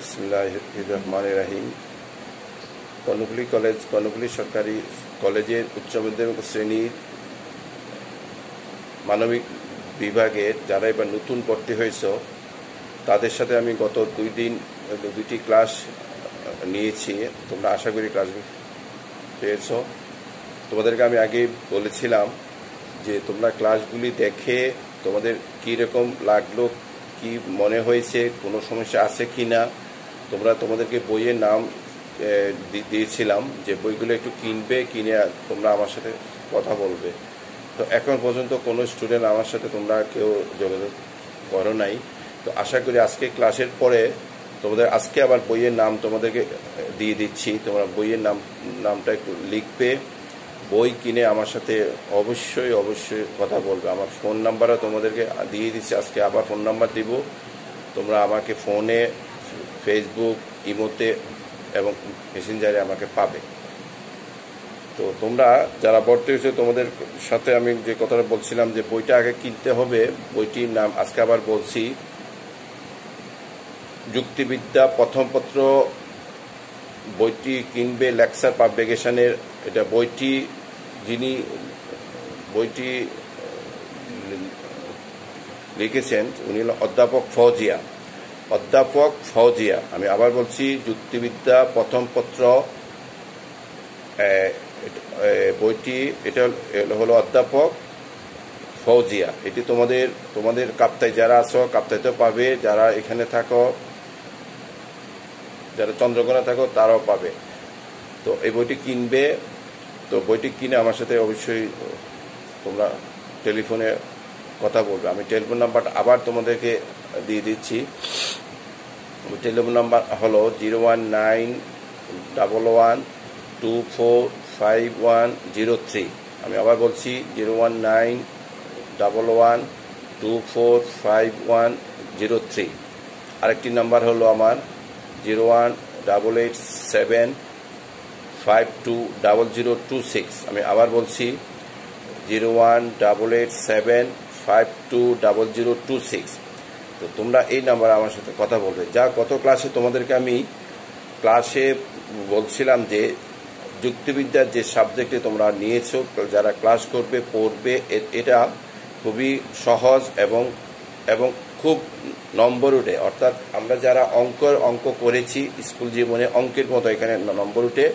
বিসমিল্লাহির রহমানির রহিম। কর্ণফুলী কলেজ, কর্ণফুলী সরকারি কলেজের উচ্চ মাধ্যমিক শ্রেণীর মানবিক বিভাগের যারা এবার নতুন ভর্তি হয়েছ তাদের সাথে আমি গত দুইটি ক্লাস নিয়েছি। তোমরা আশা করি ক্লাস পেয়েছ। তোমাদেরকে আমি আগে বলেছিলাম যে তোমরা ক্লাসগুলি দেখে তোমাদের কীরকম লাগলো, কি মনে হয়েছে, কোনো সমস্যা আছে কি না। তোমাদেরকে বইয়ের নাম দিয়েছিলাম যে বইগুলো একটু কিনে তোমরা আমার সাথে কথা বলবে। তো এখন পর্যন্ত কোনো স্টুডেন্ট আমার সাথে তোমরা কেউ যোগাযোগ করো নাই। তো আশা করি আজকে ক্লাসের পরে তোমাদের আজকে আবার বইয়ের নাম তোমাদেরকে দিয়ে দিচ্ছি। তোমরা বইয়ের নামটা একটু লিখবে, বই কিনে আমার সাথে অবশ্যই কথা বলবে। আমার ফোন নাম্বারও তোমাদেরকে দিয়ে দিচ্ছি, আজকে আবার ফোন নাম্বার দিব। তোমরা আমাকে ফোনে, ফেসবুক, ইমোতে এবং মেসেঞ্জারে আমাকে পাবে। তো তোমরা যারা ভর্তি হয়েছে তোমাদের সাথে আমি যে কথাটা বলছিলাম যে বইটা আগে কিনতে হবে। বইটির নাম আজকে আবার বলছি, যুক্তিবিদ্যা প্রথম পত্র। বইটি কিনবে লেকচার পাবলিকেশনের। এটা যিনি বইটি লিখেছেন উনি হল অধ্যাপক ফৌজিয়া। আমি আবার বলছি, যুক্তিবিদ্যা প্রথম পত্র বইটি, এটা হলো অধ্যাপক ফৌজিয়া। এটি তোমাদের কাপ্তাই যারা আছো কাপ্তাইতেও পাবে, যারা এখানে থাকো, যারা চন্দ্রকোনা থাকো তারাও পাবে। তো এই বইটি কিনবে। তো বইটি কিনে আমার সাথে অবশ্যই তোমরা টেলিফোনে কথা বলবে। আমি টেলিফোন নাম্বারটা আবার তোমাদেরকে দিয়ে দিচ্ছি। টেলিফোন নাম্বার হলো 01911245103। আমি আবার বলছি 01911245103। আরেকটি নাম্বার হলো আমার 01887520026। আমি আবার বলছি 01887520026। তো তোমরা এই নাম্বারে আমার সাথে কথা বলবে। গত ক্লাসে তোমাদেরকে আমি বলছিলাম যে যুক্তিবিদ্যার যে সাবজেক্টে তোমরা নিয়েছো, যারা ক্লাস করবে, পড়বে, এটা খুবই সহজ এবং খুব নম্বর উঠে। অর্থাৎ আমরা যারা অঙ্ক করেছি স্কুল জীবনে, অঙ্কের মতো এখানে নম্বর উঠে।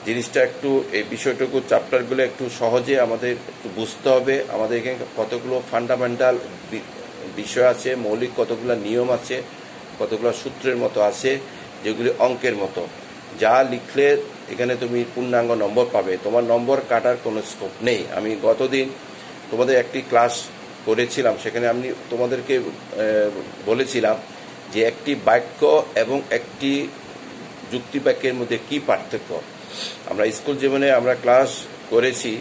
জিনিসটা একটু, এই বিষয়টুকু, চ্যাপ্টারগুলো একটু সহজে আমাদের একটু বুঝতে হবে। আমাদের এখানে কতগুলো ফান্ডামেন্টাল বিষয় আছে, মৌলিক কতগুলো নিয়ম আছে, কতগুলো সূত্রের মতো আছে যেগুলি অঙ্কের মতো। যা লিখলে এখানে তুমি পূর্ণাঙ্গ নম্বর পাবে, তোমার নম্বর কাটার কোনো স্কোপ নেই। আমি গতদিন তোমাদের একটি ক্লাস করেছিলাম, সেখানে আমি তোমাদেরকে বলেছিলাম যে একটি বাক্য এবং একটি যুক্তি বাক্যের মধ্যে কি পার্থক্য। আমরা স্কুল জীবনে আমরা ক্লাস করেছি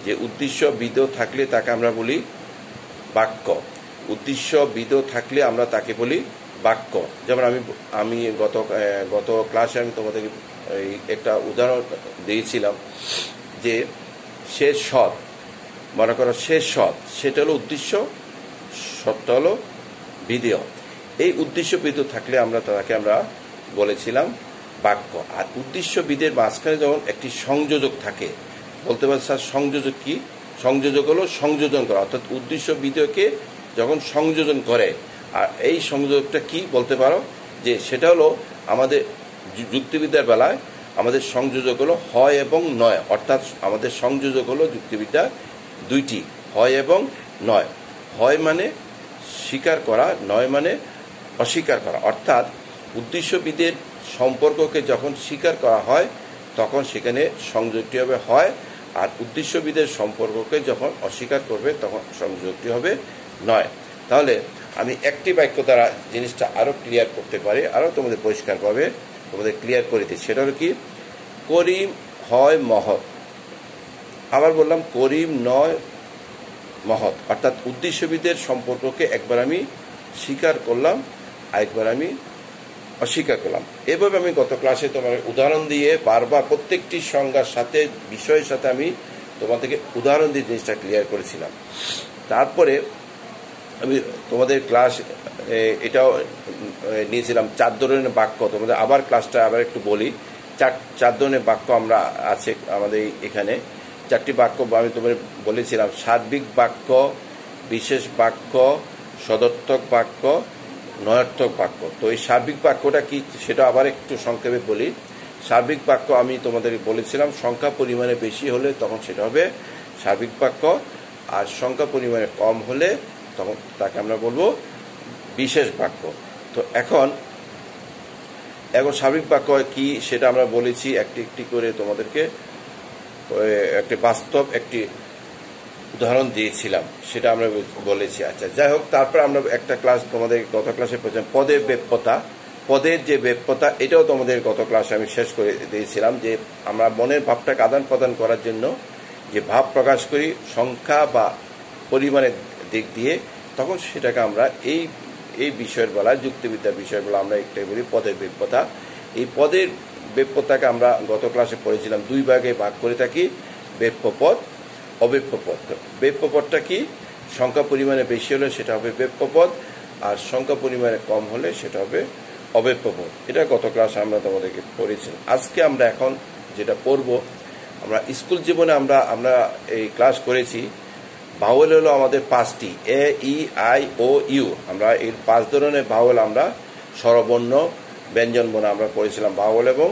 যে উদ্দেশ্যবিধ থাকলে তাকে আমরা বলি বাক্য, উদ্দেশ্যবিধ থাকলে আমরা তাকে বলি বাক্য। যেমন আমি গত ক্লাসে আমি তোমাদেরকে একটা উদাহরণ দিয়েছিলাম যে শেষ সৎ, মনে করো শেষ সৎ, সেটা হলো উদ্দেশ্য, সৎটা হলো বিধেয়। এই উদ্দেশ্যবিধ থাকলে তাকে আমরা বলেছিলাম বাক্য। আর উদ্দেশ্যবিধের মাঝখানে যখন একটি সংযোজক থাকে, বলতে পারে স্যার সংযোজক কি? সংযোজক হলো সংযোজন করা, অর্থাৎ উদ্দেশ্যবিধকে যখন সংযোজন করে। আর এই সংযোজকটা কি বলতে পারো যে সেটা হলো আমাদের যুক্তিবিদ্যার বেলায় আমাদের সংযোজক হলো হয় এবং নয়। অর্থাৎ আমাদের সংযোজক হলো যুক্তিবিদ্যার দুইটি, হয় এবং নয়। হয় মানে স্বীকার করা, নয় মানে অস্বীকার করা। অর্থাৎ উদ্দেশ্যবিধের সম্পর্ককে যখন স্বীকার করা হয় তখন সেখানে সংযোগটি হবে হয়, আর উদ্দেশ্যবিধের সম্পর্ককে যখন অস্বীকার করবে তখন সংযোগটি হবে নয়। তাহলে আমি একটি বাক্য দ্বারা জিনিসটা আরও ক্লিয়ার করতে পারি, আরও তোমাদের পরিষ্কার পাবে, তোমাদের ক্লিয়ার করে দিই। সেটা হলো কি, করিম হয় মহৎ। আবার বললাম করিম নয় মহৎ। অর্থাৎ উদ্দেশ্যবিধের সম্পর্ককে একবার আমি স্বীকার করলাম, আরেকবার আমি অস্বীকার করলাম। এভাবে আমি গত ক্লাসে তোমার উদাহরণ দিয়ে বারবার প্রত্যেকটি সংজ্ঞার সাথে, বিষয়ের সাথে আমি তোমাদেরকে উদাহরণ দিয়ে জিনিসটা ক্লিয়ার করেছিলাম। তারপরে আমি তোমাদের ক্লাস এটাও নিয়েছিলাম 4 ধরনের বাক্য। তোমাদের আবার ক্লাসটা আবার একটু বলি। চার ধরনের বাক্য আমরা আছে আমাদের এখানে। 4টি বাক্য আমি তোমাদের বলেছিলাম: সার্বিক বাক্য, বিশেষ বাক্য, সদর্থক বাক্য, নয়ার্থক বাক্য। তো এই সার্বিক বাক্যটা কি সেটা আবার একটু সংক্ষেপে বলি। সার্বিক বাক্য আমি তোমাদের বলেছিলাম সংখ্যা পরিমাণে বেশি হলে তখন সেটা হবে সার্বিক বাক্য, আর সংখ্যা পরিমাণে কম হলে তখন তাকে আমরা বলবো বিশেষ বাক্য। তো এখন সার্বিক বাক্য কি সেটা আমরা বলেছি একটি একটি করে তোমাদেরকে একটি বাস্তব একটি উদাহরণ দিয়েছিলাম, সেটা আমরা বলেছি। আচ্ছা, যাই হোক, তারপর আমরা একটা ক্লাস তোমাদের গত ক্লাসে পড়েছিলাম পদের ব্যাপ্যতা। পদের যে ব্যাপ্যতা এটাও তোমাদের গত ক্লাসে আমি শেষ করে দিয়েছিলাম, যে আমরা মনের ভাবটাকে আদান প্রদান করার জন্য যে ভাব প্রকাশ করি সংখ্যা বা পরিমাণের দিক দিয়ে, তখন সেটাকে আমরা এই বিষয়ের বলা, যুক্তিবিদ্যার বিষয় বলা আমরা একটাই বলি পদের ব্যাপ্যতা। এই পদের ব্যাপ্যতাকে আমরা গত ক্লাসে পড়েছিলাম 2 ভাগে ভাগ করে থাকি: ব্যাপ্যপদ, অব্যাপ্যপদ। ব্যাপ্যপদটা কি? সংখ্যা পরিমাণে বেশি হলে সেটা হবে ব্যাপ্যপদ, আর সংখ্যা পরিমাণে কম হলে সেটা হবে অব্যাপ্যপদ। এটা গত ক্লাসে আমরা তোমাদেরকে পড়েছিলাম। আজকে আমরা এখন যেটা পড়ব, আমরা স্কুল জীবনে আমরা এই ক্লাস করেছি। ভাওয়েল হলো আমাদের 5টি: এ, ই, আই, ও, ইউ। আমরা এই 5 ধরনের ভাওয়েল আমরা স্বরবর্ণ, ব্যঞ্জনবর্ণ আমরা পড়েছিলাম, ভাওয়েল এবং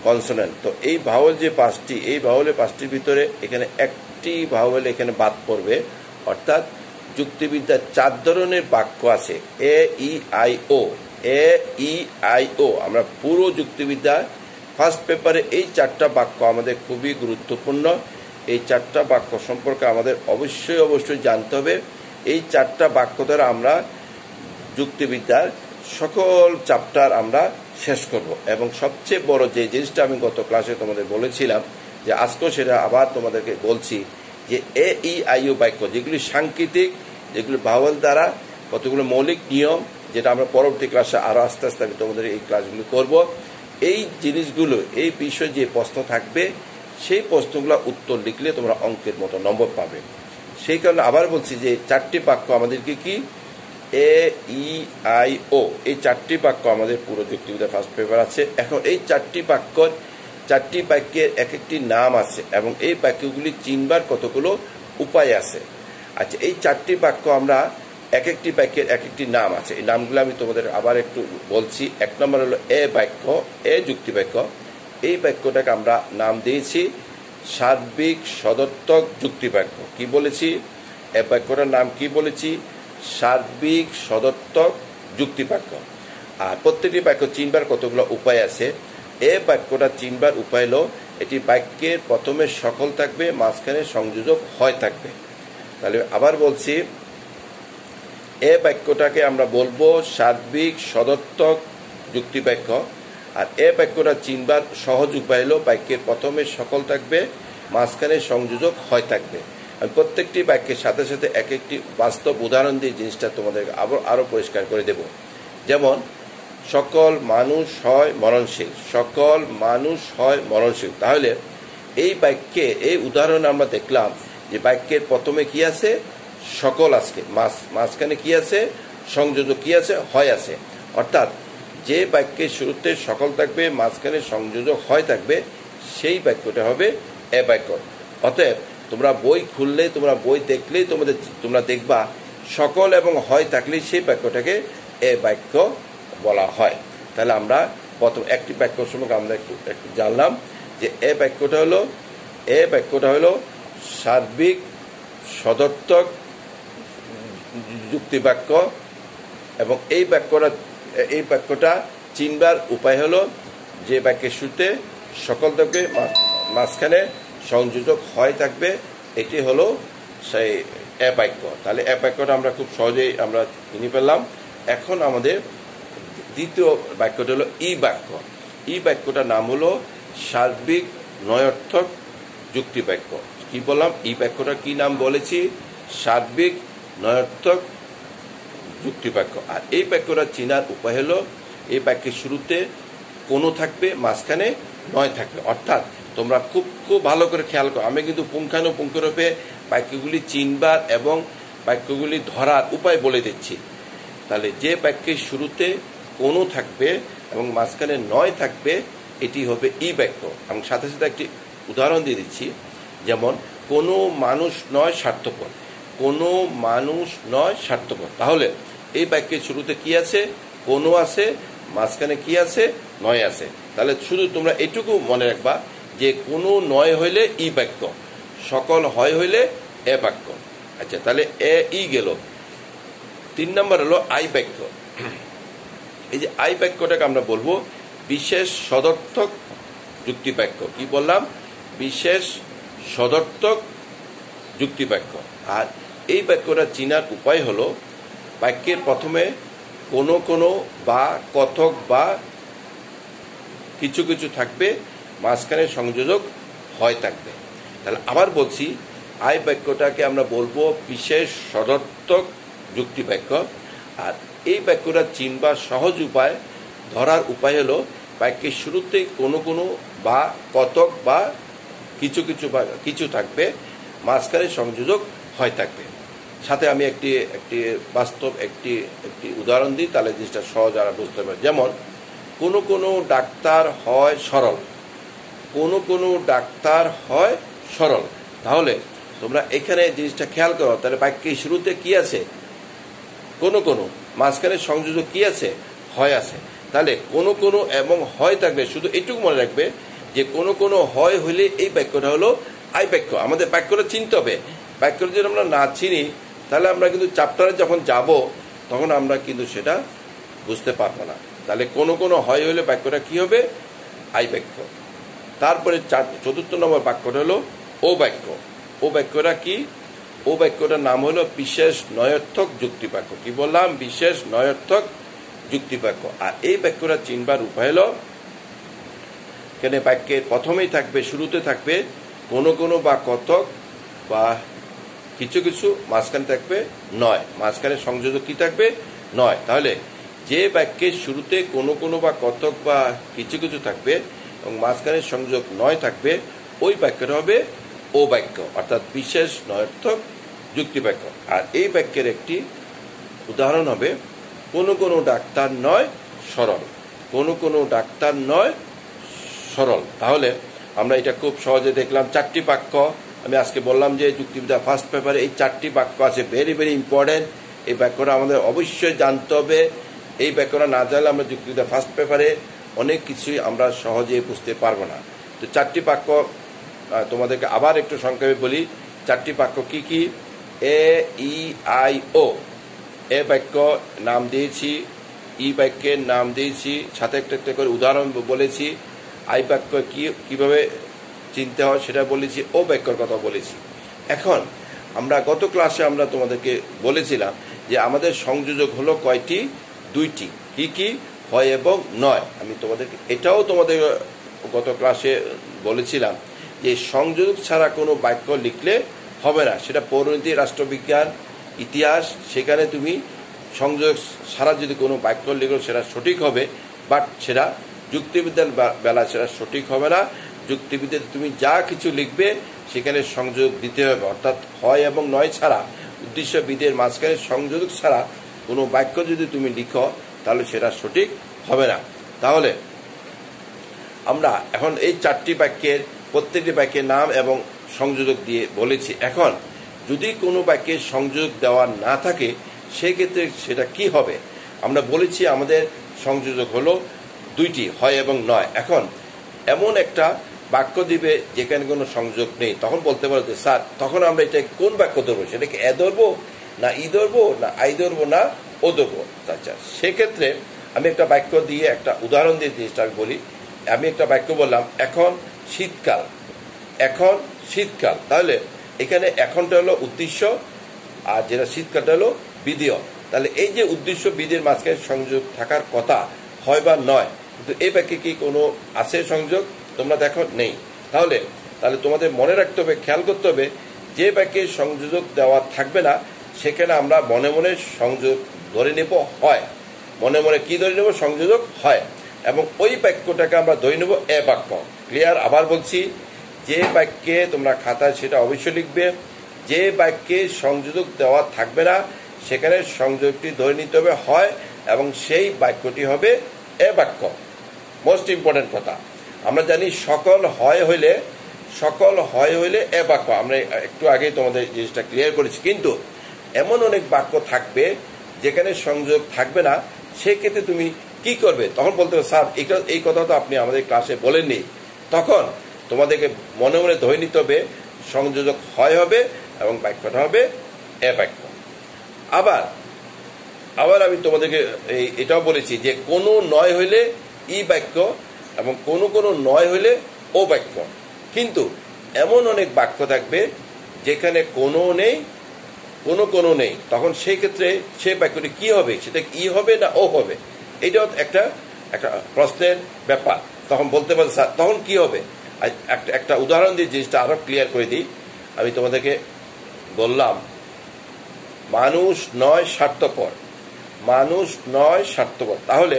কনসোনেন্ট। তো এই ভাওয়েল যে 5টি, এই ভাওয়েলের 5টির ভিতরে এখানে একটি ভাওয়েল এখানে বাদ পড়বে, অর্থাৎ যুক্তিবিদ্যার 4 ধরনের বাক্য আছে: এ, ই, I, O. A, E, I, ও আমরা পুরো যুক্তিবিদ্যার ফার্স্ট পেপারে এই 4টা বাক্য আমাদের খুবই গুরুত্বপূর্ণ। এই 4টা বাক্য সম্পর্কে আমাদের অবশ্যই জানতে হবে। এই 4টা বাক্য দ্বারা আমরা যুক্তিবিদ্যার সকল চ্যাপ্টার আমরা শেষ করব। এবং সবচেয়ে বড় যে জিনিসটা আমি গত ক্লাসে তোমাদের বলেছিলাম, যে আজকেও সেটা আবার তোমাদেরকে বলছি, যে এ, ই, আই, ও বাক্য যেগুলি সাংকেতিক, যেগুলি ভাওয়েল দ্বারা কতগুলো মৌলিক নিয়ম, যেটা আমরা পরবর্তী ক্লাসে আরও আস্তে আস্তে আমি তোমাদের এই ক্লাসগুলো করব। এই জিনিসগুলো, এই বিষয়ে যে প্রশ্ন থাকবে সেই প্রশ্নগুলো উত্তর লিখলে তোমরা অঙ্কের মতো নম্বর পাবে। সেই কারণে আবার বলছি যে 4টি বাক্য আমাদেরকে কি, এ, ই, আই, ও, এই 4টি বাক্য আমাদের পুরো যুক্তিবিদ্যা ফার্স্ট পেপার আছে। এখন এই 4টি বাক্যের এক একটি নাম আছে, এবং এই বাক্যগুলি চিনবার কতগুলো উপায় আছে। আচ্ছা, এই 4টি বাক্য আমরা এক একটি বাক্যের এক একটি নাম আছে। এই নামগুলো আমি তোমাদের আবার একটু বলছি। 1 নম্বর হলো এ বাক্য, এ যুক্তি বাক্য। এই বাক্যটাকে আমরা নাম দিয়েছি সার্বিক সদর্থক যুক্তি বাক্য। কি বলেছি? এ বাক্যটার নাম কি বলেছি? সার্বিক সদর্থক যুক্তি বাক্য। আর প্রত্যেকটি বাক্য চিনবার কতগুলো উপায় আছে। এ বাক্যটা চিনবার উপায় হলো, এটি বাক্যের প্রথমে সকল থাকবে, মাঝখানে সংযোজক হয় থাকবে। তাহলে আবার বলছি, এ বাক্যটাকে আমরা বলবো সার্বিক সদর্থক যুক্তি বাক্য। আর এ বাক্যটা চিনবার সহজ উপায় হলো বাক্যের প্রথমে সকল থাকবে, মাঝখানে সংযোজক হয় থাকবে। আমি প্রত্যেকটি বাক্যের সাথে সাথে এক একটি বাস্তব উদাহরণ দিয়ে জিনিসটা তোমাদের আরও পরিষ্কার করে দেব। যেমন, সকল মানুষ হয় মরণশীল। সকল মানুষ হয় মরণশীল। তাহলে এই বাক্যে, এই উদাহরণে আমরা দেখলাম যে বাক্যের প্রথমে কি আছে? সকল আজকে, মাঝখানে কি আছে? সংযোজক কি আছে? হয় আছে। অর্থাৎ যে বাক্যের শুরুতে সকল থাকবে, মাঝখানে সংযোজক হয় থাকবে, সেই বাক্যটা হবে এ বাক্য। অতএব তোমরা বই খুললে, তোমরা বই দেখলেই তোমরা দেখবা সকল এবং হয় থাকলেই সেই বাক্যটাকে এ বাক্য বলা হয়। তাহলে আমরা প্রথম একটি বাক্য সম্পর্কে আমরা একটু জানলাম, যে এ বাক্যটা হলো সার্বিক সদর্থক যুক্তি বাক্য। এবং এই বাক্যটা চিনবার উপায় হলো, যে বাক্যের শুরুতে সকল থাকবে, মাঝখানে সংযোজক হয় থাকবে, এটি হলো সেই এ বাক্য। তাহলে এ বাক্যটা আমরা খুব সহজেই আমরা চিনে পেলাম। এখন আমাদের দ্বিতীয় বাক্যটা হলো ই বাক্য। ই বাক্যটার নাম হলো সার্বিক নয়ার্থক যুক্তি বাক্য। কি বললাম? ই বাক্যটা কি নাম বলেছি? সার্বিক নয়ার্থক যুক্তি বাক্য। আর এই বাক্যটা চেনার উপায় হলো, এই বাক্যের শুরুতে কোনো থাকবে, মাঝখানে নয় থাকবে। অর্থাৎ তোমরা খুব ভালো করে খেয়াল করো। আমি কিন্তু পুঙ্খানুপুঙ্খরূপে বাক্যগুলি চিনবার এবং বাক্যগুলি ধরার উপায় বলে দিচ্ছি। তাহলে যে বাক্যের শুরুতে কোনো থাকবে এবং মাঝখানে নয় থাকবে এটি হবে ই বাক্য। এবং সাথে সাথে একটি উদাহরণ দিয়ে দিচ্ছি, যেমন কোনো মানুষ নয় স্বার্থপর, কোনো মানুষ নয় স্বার্থপর। তাহলে এই বাক্যের শুরুতে কি আছে? কোনো আছে, মাঝখানে কি আছে? নয় আছে। তাহলে শুধু তোমরা এটুকু মনে রাখবা যে কোনো নয় হইলে ই বাক্য, সকল হয় হইলে এ বাক্য। আচ্ছা, তাহলে এ ই গেল। 3 নম্বর হলো আই বাক্য। এই যে আই বাক্যটাকে আমরা বলবো বিশেষ সদর্থক যুক্তি বাক্য। কি বললাম? বিশেষ সদর্থক যুক্তি বাক্য। আর এই বাক্যটা চিনার উপায় হলো বাক্যের প্রথমে কোনো কোনো বা কথক বা কিছু কিছু থাকবে, মাঝখানে সংযোজক হয় থাকবে। তাহলে আবার বলছি, আই বাক্যটাকে আমরা বলবো বিশেষ সদর্থক যুক্তি বাক্য। আর এই বাক্যটা চিনবার সহজ উপায়, ধরার উপায় হলো বাক্যের শুরুতেই কোনো কোনো বা কথক বা কিছু কিছু বা কিছু থাকবে, মাঝখানে সংযোজক হয় থাকবে। সাথে আমি একটি বাস্তব একটি উদাহরণ দিই, তাহলে জিনিসটা সহজ আর বুঝতে পারবে। যেমন কোনো কোনো ডাক্তার হয় সরল, কোনো কোনো ডাক্তার হয় সরল। তাহলে তোমরা এখানে জিনিসটা খেয়াল করো, তাহলে বাক্যের শুরুতে কি আছে? কোনো কোনো, মাঝখানে সংযোজক কি আছে? হয় আছে। তাহলে কোনো কোনো এবং হয় থাকবে। শুধু এইটুকু মনে রাখবে যে কোনো কোনো হয় হইলে এই বাক্যটা হলো আই বাক্য। আমাদের বাক্যটা চিনতে হবে। বাক্যটা যদি আমরা না চিনি তাহলে আমরা কিন্তু চ্যাপ্টারে যখন যাব তখন আমরা কিন্তু সেটা বুঝতে পারবো না। তাহলে কোনো কোনো হয় হইলে বাক্যটা কি হবে? আই বাক্য। তারপরে 4র্থ নম্বর বাক্যটা হলো ও বাক্য। ও বাক্যটা কি? ও বাক্যটার নাম হলো বিশেষ নয়ার্থক যুক্তি বাক্য। কি বললাম? বিশেষ নয়ার্থক যুক্তি বাক্য। আর এই বাক্যটা চিনবার উপায় হলো, এখানে বাক্যের প্রথমেই থাকবে, শুরুতে থাকবে কোনো কোনো বা কথক বা কিছু কিছু, মাঝখানে থাকবে নয়, মাঝখানে সংযোজক কি থাকবে? নয়। তাহলে যে বাক্যের শুরুতে কোনো কোনো বা কথক বা কিছু কিছু থাকবে এবং মাঝখানে সংযোজক নয় থাকবে, ওই বাক্যটা হবে ও বাক্য, অর্থাৎ বিশেষ নয়ার্থক যুক্তি বাক্য। আর এই বাক্যের একটি উদাহরণ হবে কোনো কোনো ডাক্তার নয় সরল, কোনো কোনো ডাক্তার নয় সরল। তাহলে আমরা এটা খুব সহজে দেখলাম। 4টি বাক্য আমি আজকে বললাম যে যুক্তিবিদ্যা ফার্স্ট পেপারে এই 4টি বাক্য আছে, ভেরি ভেরি ইম্পর্টেন্ট। এই বাক্যটা আমাদের অবশ্যই জানতে হবে। এই বাক্যটা না জানলে আমরা যুক্তিবিদ্যা ফার্স্ট পেপারে অনেক কিছুই আমরা সহজে বুঝতে পারবো না। তো 4টি বাক্য তোমাদেরকে আবার একটু সংক্ষেপে বলি। 4টি বাক্য কি কি? এ ই আই ও। এ বাক্য নাম দিয়েছি, ই বাক্যের নাম দিয়েছি, সাথে একটা করে উদাহরণ বলেছি। আই বাক্য কিভাবে চিনতে হয় সেটা বলেছি, ও বাক্যর কথা বলেছি। এখন আমরা গত ক্লাসে আমরা তোমাদেরকে বলেছিলাম যে আমাদের সংযোজক হলো কয়টি? 2টি। কি কি? হয় এবং নয়। আমি তোমাদেরকে এটাও তোমাদের গত ক্লাসে বলেছিলাম যে সংযোজক ছাড়া কোনো বাক্য লিখলে হবে না। সেটা পরিণতি, রাষ্ট্রবিজ্ঞান, ইতিহাস, সেখানে তুমি সংযোজক ছাড়া যদি কোনো বাক্য লিখো সেটা সঠিক হবে, বাট সেটা যুক্তিবিদ্যার বেলা সেটা সঠিক হবে না। যুক্তিবিদ্যাতে তুমি যা কিছু লিখবে সেখানে সংযোগ দিতে হবে, অর্থাৎ হয় এবং নয় ছাড়া, উদ্দেশ্যবিদের মাঝখানে সংযোজক ছাড়া কোনো বাক্য যদি তুমি লিখো তাহলে সেটা সঠিক হবে না। তাহলে আমরা এখন এই 4টি বাক্যের প্রত্যেকটি বাক্যের নাম এবং সংযোজক দিয়ে বলেছি। এখন যদি কোনো বাক্যের সংযোজক দেওয়া না থাকে সেক্ষেত্রে সেটা কি হবে? আমরা বলেছি আমাদের সংযোজক হলো 2টি, হয় এবং নয়। এখন এমন একটা বাক্য দিবে যেখানে কোনো সংযোগ নেই, তখন বলতে পারো যে স্যার তখন আমরা এটা কোন বাক্য ধরবো? সেটাকে এ ধরবো না ই ধরবো না আই ধরবো না ও ধরবো? আচ্ছা, সেক্ষেত্রে আমি একটা বাক্য দিয়ে একটা উদাহরণ দিয়ে জিনিসটা আমি বলি। আমি একটা বাক্য বললাম এখন শীতকাল, এখন শীতকাল। তাহলে এখানে এখনটা হলো উদ্দেশ্য আর যেটা শীতকালটা হলো বিধেয়। তাহলে এই যে উদ্দেশ্য বিধির মাঝখানে সংযোগ থাকার কথা, হয় বা নয়, কিন্তু এই বাক্যে কি কোনো আছে সংযোগ? তোমরা দেখো নেই। তাহলে তোমাদের মনে রাখতে হবে, খেয়াল করতে হবে, যে বাক্যে সংযোজক দেওয়া থাকবে না সেখানে আমরা মনে মনে সংযোগ ধরে নেব হয়, মনে মনে কি ধরে নেব? সংযোজক হয়। এবং ওই বাক্যটাকে আমরা ধরে নেব এ বাক্য। ক্লিয়ার? আবার বলছি, যে বাক্যে তোমরা খাতায় সেটা অবশ্যই লিখবে যে বাক্যে সংযোজক দেওয়া থাকবে না সেখানে সংযোগটি ধরে নিতে হবে হয়, এবং সেই বাক্যটি হবে এ বাক্য। মোস্ট ইম্পর্টেন্ট কথা, আমরা জানি সকল হয় হইলে এ বাক্য। আমরা একটু আগেই তোমাদের জিনিসটা ক্লিয়ার করেছি। কিন্তু এমন অনেক বাক্য থাকবে যেখানে সংযোগ থাকবে না, সেক্ষেত্রে তুমি কি করবে? তখন বলতে হবে স্যার এই কথা তো আপনি আমাদের ক্লাসে বলেননি। তখন তোমাদেরকে মনে মনে ধরে নিতে হবে সংযোজক হয় হবে এবং বাক্যটা হবে এ বাক্য। আবার আমি তোমাদেরকে এটাও বলেছি যে কোনো নয় হইলে ই বাক্য এবং কোনো নয় হইলে ও বাক্য। কিন্তু এমন অনেক বাক্য থাকবে যেখানে কোনো নেই কোনো নেই, তখন সেই ক্ষেত্রে সেই বাক্যটি কি হবে? সেটা ই হবে না ও হবে? এটাও একটা প্রশ্নের ব্যাপার। তখন বলতে পারে স্যার তখন কি হবে? একটা উদাহরণ দিয়ে জিনিসটা আরো ক্লিয়ার করে দিই। আমি তোমাদেরকে বললাম মানুষ নয় স্বার্থপর, তাহলে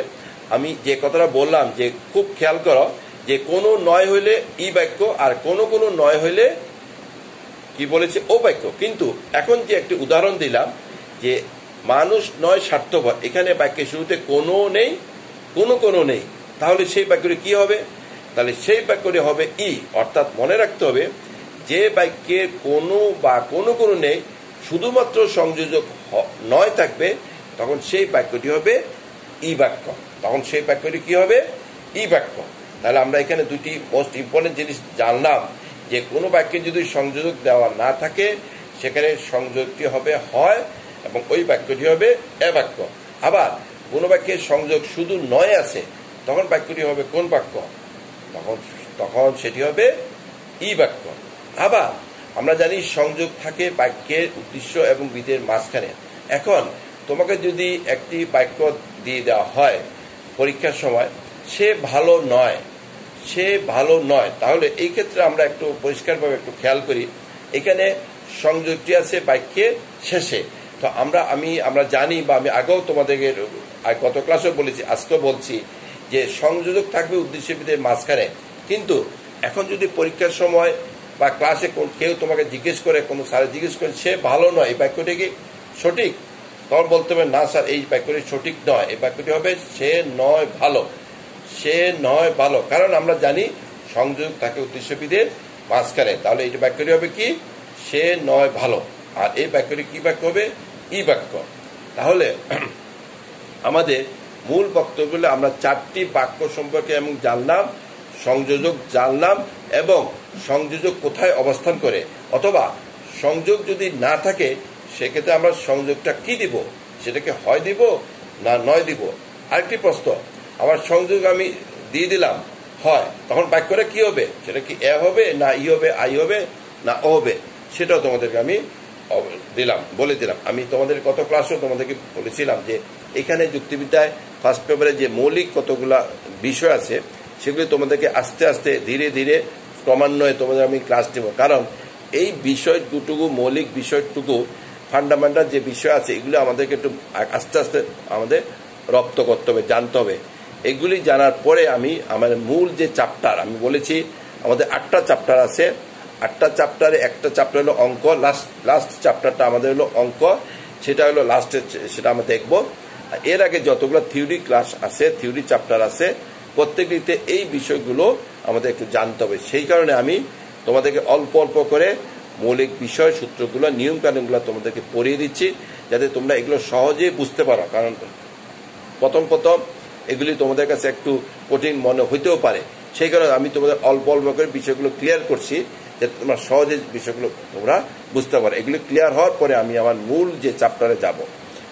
আমি যে কথাটা বললাম যে খুব খেয়াল করো যে কোনো নয় হইলে ই বাক্য আর কোনো নয় হইলে কি বলেছে ও বাক্য। কিন্তু এখন যে একটি উদাহরণ দিলাম যে মানুষ নয় স্বার্থপর, এখানে বাক্যের শুরুতে কোনো নেই কোনো নেই, তাহলে সেই বাক্যটি কি হবে? তাহলে সেই বাক্যটি হবে ই। অর্থাৎ মনে রাখতে হবে যে বাক্যের কোনো বা কোনো নেই, শুধুমাত্র সংযোজক নয় থাকবে, তখন সেই বাক্যটি হবে ই বাক্য। তখন সেই বাক্যটি কি হবে? ই বাক্য। তাহলে আমরা এখানে দুটি মোস্ট ইম্পর্টেন্ট জিনিস জানলাম যে কোনো বাক্যে যদি সংযোজক দেওয়া না থাকে সেখানে সংযোগটি হবে হয় এবং ওই বাক্যটি হবে এ বাক্য। আবার কোনো বাক্যে সংযোগ শুধু নয় আছে, তখন বাক্যটি হবে কোন বাক্য? তখন সেটি হবে ই বাক্য। আবার আমরা জানি সংযোগ থাকে বাক্যের উদ্দেশ্য এবং বিধের মাঝখানে। এখন তোমাকে যদি একটি বাক্য দিয়ে দেওয়া হয় পরীক্ষার সময়, সে ভালো নয়, তাহলে এই ক্ষেত্রে আমরা একটু পরিষ্কারভাবে একটু খেয়াল করি, এখানে সংযোগটি আছে বাক্যের শেষে। তো আমরা জানি বা আমি আগেও তোমাদেরকে গত ক্লাসেও বলেছি, আজকেও বলছি যে সংযোজক থাকবে উদ্দেশ্য বিধের মাঝখানে। কিন্তু এখন যদি পরীক্ষার সময় বা ক্লাসে কেউ তোমাকে জিজ্ঞেস করে, কোনো স্যার জিজ্ঞেস করে সে ভালো নয়, এই বাক্যটি কি সঠিক? তখন বলতে হবে না স্যার এই বাক্যটি সঠিক নয়, এই বাক্যটি হবে সে নয় ভালো। কারণ আমরা জানি সংযোগ থাকে উদ্দেশ্য বিধের মাঝখানে। তাহলে এই বাক্যটি হবে কি? সে নয় ভালো। আর এই বাক্যটি কি বাক্য হবে? ই বাক্য। তাহলে আমাদের মূল বক্তব্যগুলো আমরা চারটি বাক্য সম্পর্কে এবং জানলাম, সংযোজক জানলাম এবং সংযোজক কোথায় অবস্থান করে, অথবা সংযোগ যদি না থাকে সেক্ষেত্রে আমরা সংযোগটা কি দিব? সেটাকে হয় দিব না নয় দিব? আরেকটি প্রশ্ন, আমার সংযোগ আমি দিয়ে দিলাম হয়, তখন বাক্যটা কি হবে? সেটা কি এ হবে না ই হবে, আই হবে না ও হবে? সেটাও তোমাদেরকে আমি বলে দিলাম। আমি তোমাদের গত ক্লাসেও তোমাদেরকে বলেছিলাম যে এখানে যুক্তিবিদ্যায় ফার্স্ট পেপারে যে মৌলিক কতগুলা বিষয় আছে সেগুলি তোমাদেরকে আস্তে আস্তে ধীরে ধীরে ক্রমান্বয়ে তোমাদের আমি ক্লাস দেব। কারণ এই বিষয়টুকু মৌলিক বিষয়টুকু ফান্ডামেন্টাল যে বিষয় আছে এগুলো আমাদেরকে একটু আস্তে আস্তে আমাদের রপ্ত করতে হবে, জানতে হবে। এগুলি জানার পরে আমার মূল যে চ্যাপ্টার আমি বলেছি আমাদের 8টা চ্যাপ্টার আছে, 8টা চ্যাপ্টারে একটা চ্যাপ্টার হলো অঙ্ক, লাস্ট চ্যাপ্টারটা আমাদের হলো অঙ্ক, সেটা হলো লাস্টে, সেটা আমরা দেখব। এর আগে যতগুলো থিওরি ক্লাস আছে, থিওরি চ্যাপ্টার আছে, প্রত্যেকটিতে এই বিষয়গুলো আমাদের একটু জানতে হবে। সেই কারণে আমি তোমাদেরকে অল্প অল্প করে মৌলিক বিষয় সূত্রগুলো নিয়মকানুনগুলো তোমাদেরকে পড়িয়ে দিচ্ছি যাতে তোমরা এগুলো সহজে বুঝতে পারো। কারণ প্রথম এগুলি তোমাদের কাছে একটু কঠিন মনে হইতেও পারে, সেই কারণে আমি তোমাদের অল্প অল্প করে বিষয়গুলো ক্লিয়ার করছি যাতে তোমরা সহজে বিষয়গুলো তোমরা বুঝতে পারো। এগুলি ক্লিয়ার হওয়ার পরে আমি আমার মূল যে চ্যাপ্টারে যাব।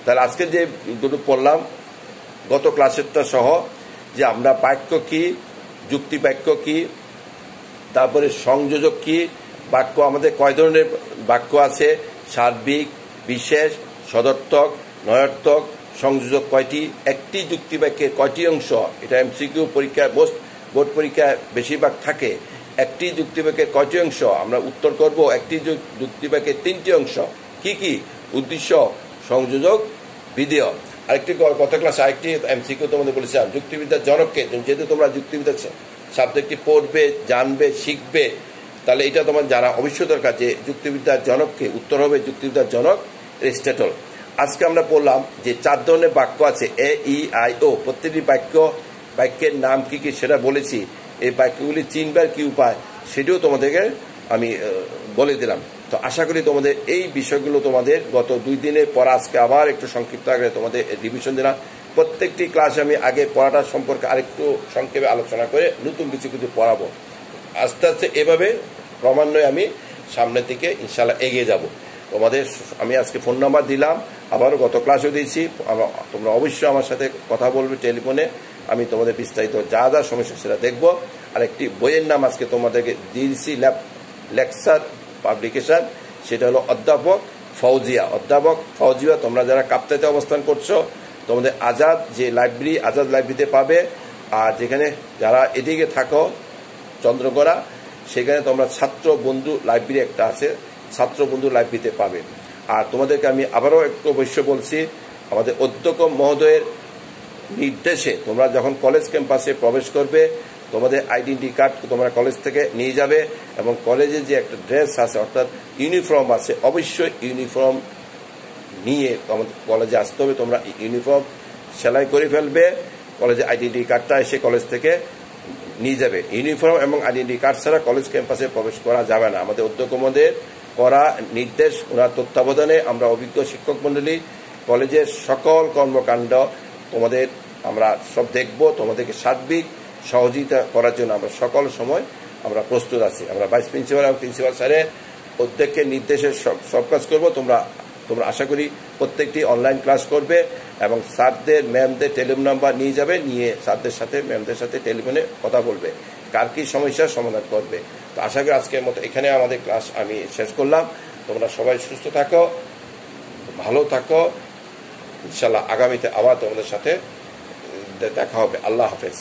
তাহলে আজকে যে দুটো পড়লাম গত ক্লাসেরটা সহ, যে আমরা বাক্য কি, যুক্তি বাক্য কি, তারপরে সংযোজক কি, বাক্য আমাদের কয় ধরনের বাক্য আছে, সার্বিক, বিশেষ, সদর্থক, নয়ার্থক, সংযোজক কয়টি, একটি যুক্তি বাক্যের কয়টি অংশ, এটা এমসিকিউ পরীক্ষায় বোর্ড পরীক্ষায় বেশিরভাগ থাকে। একটি যুক্তি বাক্যের কয়টি অংশ, আমরা উত্তর করব একটি যুক্তি বাক্যের 3টি অংশ, কি উদ্দেশ্য, সংযোজক, বিধেয়। আরেকটি গত ক্লাসে আরেকটি এমসিকিউ তোমাদের বলেছিলাম যুক্তিবিদ্যার জনককে, যেহেতু তোমরা যুক্তিবিদ্যার সাবজেক্টটি পড়বে, জানবে, শিখবে, তাহলে এটা তোমার জানা অবশ্যই দরকার যে যুক্তিবিদ্যার জনককে, উত্তর হবে যুক্তিবিদ্যার জনক এরিস্টটল। আজকে আমরা বললাম যে 4 ধরনের বাক্য আছে, এ ই আই ও। প্রত্যেকটি বাক্যের নাম কি কি সেটা বলেছি। এই বাক্যগুলি চিনবার কি উপায় সেটিও তোমাদেরকে আমি বলে দিলাম। তো আশা করি তোমাদের এই বিষয়গুলো তোমাদের গত 2 দিনের পর আজকে আবার একটু সংক্ষিপ্ত আকারে তোমাদের রিভিশন দিলাম। প্রত্যেকটি ক্লাসে আমি আগে পড়াটার সম্পর্কে আরেকটু সংক্ষেপে আলোচনা করে নতুন কিছু কিছু পড়াবো। আস্তে আস্তে এভাবে ক্রমান্বয়ে আমি সামনের দিকে ইনশাল্লাহ এগিয়ে যাব। তোমাদের আমি আজকে ফোন নাম্বার দিলাম, আবারও গত ক্লাসও দিয়েছি। তোমরা অবশ্যই আমার সাথে কথা বলবে টেলিফোনে, আমি তোমাদের বিস্তারিত যা যা সমস্যা সেটা দেখব। আর একটি বইয়ের নাম আজকে তোমাদেরকে দিয়েছি, লেকচার পাবলিকেশন, সেটা হলো অধ্যাপক ফৌজিয়া। তোমরা যারা কাপ্তাইতে অবস্থান করছো তোমাদের আজাদ যে লাইব্রেরি, আজাদ লাইব্রেরিতে পাবে। আর যেখানে যারা এদিকে থাকো চন্দ্রগড়া, সেখানে তোমরা ছাত্র বন্ধু লাইব্রেরি একটা আছে, ছাত্র বন্ধু লাইব্রেরিতে পাবে। আর তোমাদেরকে আমি আবারও একটু অবশ্য বলছি, আমাদের অধ্যক্ষ মহোদয়ের নির্দেশে তোমরা যখন কলেজ ক্যাম্পাসে প্রবেশ করবে তোমাদের আইডেন্টি কার্ড তোমরা কলেজ থেকে নিয়ে যাবে, এবং কলেজে যে একটা ড্রেস আছে অর্থাৎ ইউনিফর্ম আছে, অবশ্যই ইউনিফর্ম নিয়ে আমাদের কলেজে আসতে হবে। তোমরা ইউনিফর্ম সেলাই করে ফেলবে, কলেজে আইডেন্টি কার্ডটা এসে কলেজ থেকে নিয়ে যাবে। ইউনিফর্ম এবং আইডেন্টি কার্ড ছাড়া কলেজ ক্যাম্পাসে প্রবেশ করা যাবে না। আমাদের অধ্যক্ষ মহোদয়ের করা নির্দেশ, ওনার তত্ত্বাবধানে আমরা অভিজ্ঞ শিক্ষক মণ্ডলী কলেজের সকল কর্মকাণ্ড তোমাদের আমরা সব দেখব। তোমাদেরকে সার্বিক সহযোগিতা করার জন্য আমরা সকল সময় আমরা প্রস্তুত আছি। আমরা ভাইস প্রিন্সিপাল এবং প্রিন্সিপাল স্যারের অধ্যক্ষের নির্দেশে সব কাজ করবো। তোমরা আশা করি প্রত্যেকটি অনলাইন ক্লাস করবে এবং স্যারদের ম্যামদের টেলিফোন নাম্বার নিয়ে যাবে, নিয়ে স্যারদের সাথে ম্যামদের সাথে টেলিফোনে কথা বলবে, কার কী সমস্যার সমাধান করবে। তো আশা করি আজকের মতো এখানে আমাদের ক্লাস আমি শেষ করলাম। তোমরা সবাই সুস্থ থাকো, ভালো থাকো। ইনশাল্লাহ আগামীতে আবার তোমাদের সাথে দেখা হবে। আল্লাহ হাফেজ।